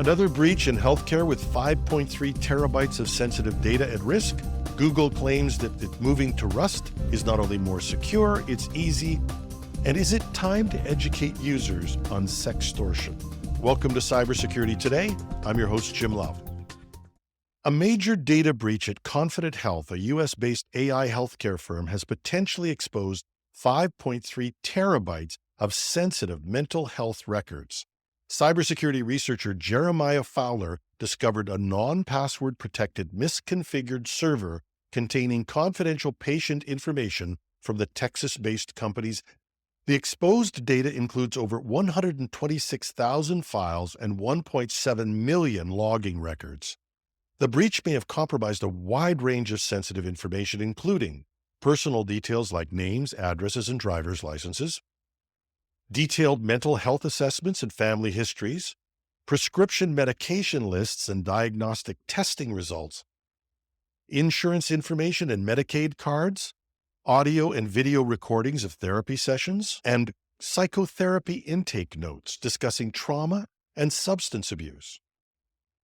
Another breach in healthcare with 5.3 terabytes of sensitive data at risk. Google claims that moving to Rust is not only more secure, it's easy. And is it time to educate users on sextortion? Welcome to Cybersecurity Today. I'm your host, Jim Love. A major data breach at Confident Health, a US-based AI healthcare firm, has potentially exposed 5.3 terabytes of sensitive mental health records. Cybersecurity researcher Jeremiah Fowler discovered a non-password protected misconfigured server containing confidential patient information from the Texas-based companies. The exposed data includes over 126,000 files and 1.7 million logging records. The breach may have compromised a wide range of sensitive information, including personal details like names, addresses, and driver's licenses, detailed mental health assessments and family histories, prescription medication lists and diagnostic testing results, insurance information and Medicaid cards, audio and video recordings of therapy sessions, and psychotherapy intake notes discussing trauma and substance abuse.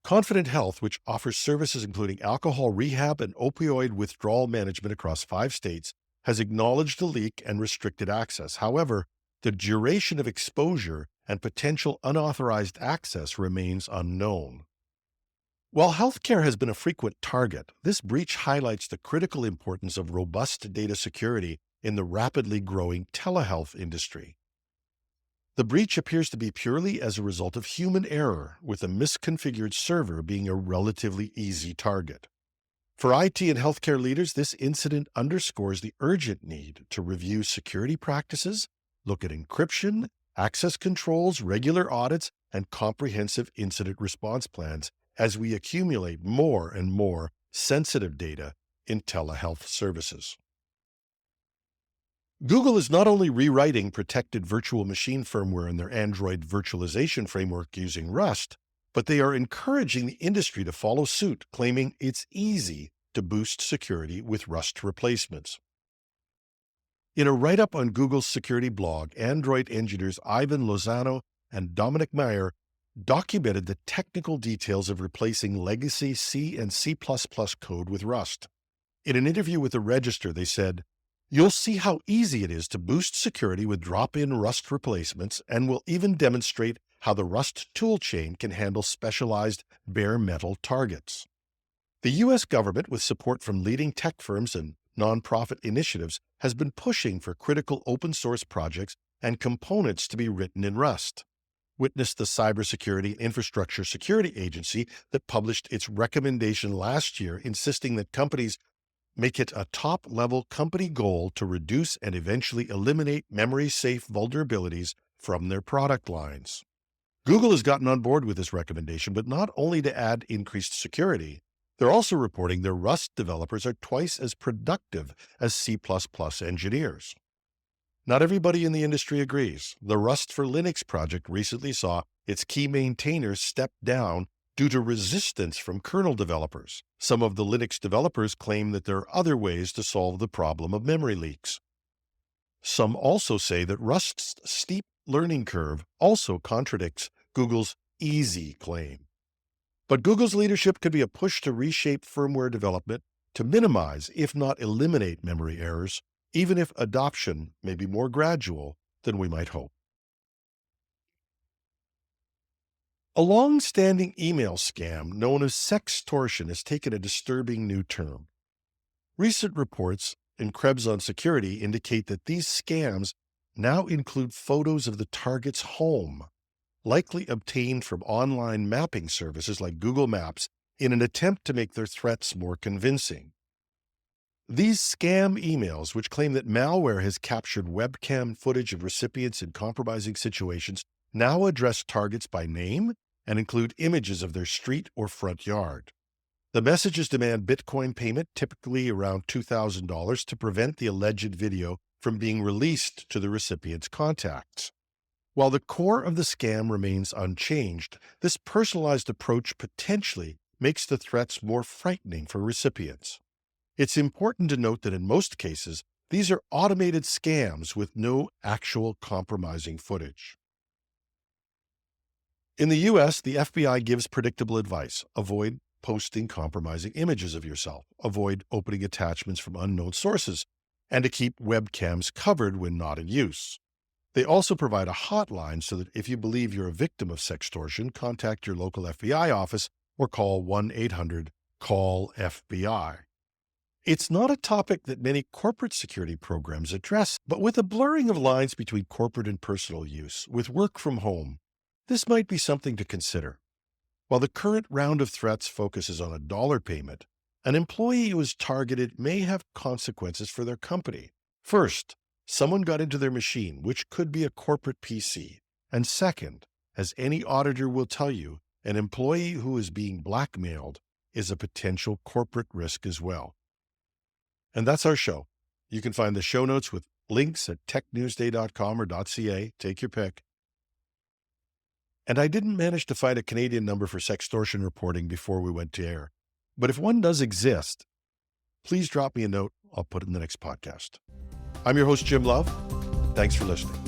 Confident Health, which offers services including alcohol rehab and opioid withdrawal management across 5 states, has acknowledged the leak and restricted access. However, the duration of exposure and potential unauthorized access remains unknown. While healthcare has been a frequent target, this breach highlights the critical importance of robust data security in the rapidly growing telehealth industry. The breach appears to be purely as a result of human error, with a misconfigured server being a relatively easy target. For IT and healthcare leaders, this incident underscores the urgent need to review security practices, look at encryption, access controls, regular audits, and comprehensive incident response plans as we accumulate more and more sensitive data in telehealth services. Google is not only rewriting protected virtual machine firmware in their Android virtualization framework using Rust, but they are encouraging the industry to follow suit, claiming it's easy to boost security with Rust replacements. In a write-up on Google's security blog, Android engineers Ivan Lozano and Dominic Meyer documented the technical details of replacing legacy C and C++ code with Rust. In an interview with the Register, they said, "You'll see how easy it is to boost security with drop-in Rust replacements, and we'll even demonstrate how the Rust toolchain can handle specialized bare metal targets." The U.S. government, with support from leading tech firms and nonprofit initiatives, has been pushing for critical open-source projects and components to be written in Rust. Witness the Cybersecurity Infrastructure Security Agency that published its recommendation last year, insisting that companies make it a top-level company goal to reduce and eventually eliminate memory-safe vulnerabilities from their product lines. Google has gotten on board with this recommendation, but not only to add increased security. They're also reporting their Rust developers are twice as productive as C++ engineers. Not everybody in the industry agrees. The Rust for Linux project recently saw its key maintainers step down due to resistance from kernel developers. Some of the Linux developers claim that there are other ways to solve the problem of memory leaks. Some also say that Rust's steep learning curve also contradicts Google's easy claim. But Google's leadership could be a push to reshape firmware development to minimize, if not eliminate, memory errors, even if adoption may be more gradual than we might hope. A long-standing email scam known as sextortion has taken a disturbing new turn. Recent reports in Krebs on Security indicate that these scams now include photos of the target's home, likely obtained from online mapping services like Google Maps, in an attempt to make their threats more convincing. These scam emails, which claim that malware has captured webcam footage of recipients in compromising situations, now address targets by name and include images of their street or front yard. The messages demand Bitcoin payment, typically around $2,000, to prevent the alleged video from being released to the recipient's contacts. While the core of the scam remains unchanged, this personalized approach potentially makes the threats more frightening for recipients. It's important to note that in most cases, these are automated scams with no actual compromising footage. In the US, the FBI gives predictable advice. Avoid posting compromising images of yourself. Avoid opening attachments from unknown sources, and to keep webcams covered when not in use. They also provide a hotline so that if you believe you're a victim of sextortion, contact your local FBI office or call 1-800-CALL-FBI. It's not a topic that many corporate security programs address, but with a blurring of lines between corporate and personal use, with work from home, this might be something to consider. While the current round of threats focuses on a dollar payment, an employee who is targeted may have consequences for their company. First, someone got into their machine, which could be a corporate PC. And second, as any auditor will tell you, an employee who is being blackmailed is a potential corporate risk as well. And that's our show. You can find the show notes with links at technewsday.com or .ca. Take your pick. And I didn't manage to find a Canadian number for sextortion reporting before we went to air. But if one does exist, please drop me a note. I'll put it in the next podcast. I'm your host, Jim Love. Thanks for listening.